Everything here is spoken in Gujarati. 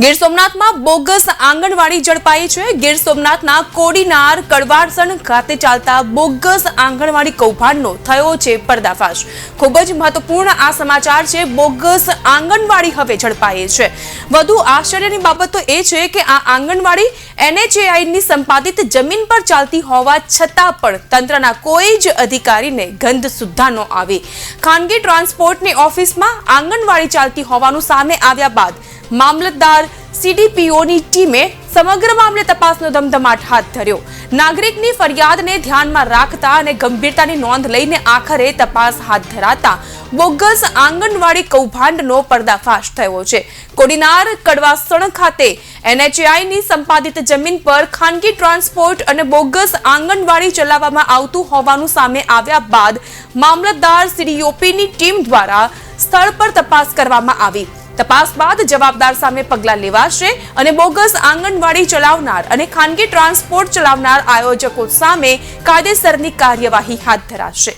ગીર સોમનાથમાં બોગસ આંગણવાડી ઝડપાઈ છે। ગીર સોમનાથના કોડીનાર કડવાસણ ખાતે ચાલતા બોગસ આંગણવાડી કૌભાંડનો થયો છે પર્દાફાશ। ખૂબ જ મહત્વપૂર્ણ આ સમાચાર છે। બોગસ આંગણવાડી હવે ઝડપાઈ છે। વધુ આશ્ચર્યની બાબત તો એ છે કે આ આંગણવાડી NHAI ની સંપાદિત જમીન પર ચાલતી હોવા છતાં પણ તંત્રના કોઈ જ અધિકારીને ગંધ સુદ્ધા ન આવી। ખાનગી ટ્રાન્સપોર્ટની ઓફિસમાં આંગણવાડી ચાલતી હોવાનું સામે આવ્યા બાદ મામલતદાર CDPOની ટીમે સમગ્ર મામલે તપાસનો ધમધમાટ હાથ ધર્યો। નાગરિકની ફરિયાદને ધ્યાનમાં રાખતા અને ગંભીરતાની નોંધ લઈને આખરે તપાસ હાથ ધરાતા બોગસ આંગણવાડી કૌભાંડનો પર્દાફાશ થયો છે। કોડીનાર કડવાસણ ખાતે NHAI ની સંપાદિત જમીન પર ખાનગી ટ્રાન્સપોર્ટ અને બોગસ આંગણવાડી ચલાવવામાં આવતું હોવાનું સામે આવ્યા બાદ મામલતદાર CDPOની ટીમ દ્વારા સ્થળ પર તપાસ કરવામાં આવી। તપાસ બાદ જવાબદાર સામે પગલાં લેવાશે અને બોગસ આંગણવાડી ચલાવનાર અને ખાનગી ટ્રાન્સપોર્ટ ચલાવનાર આયોજકો સામે કાયદેસરની કાર્યવાહી હાથ ધરાશે।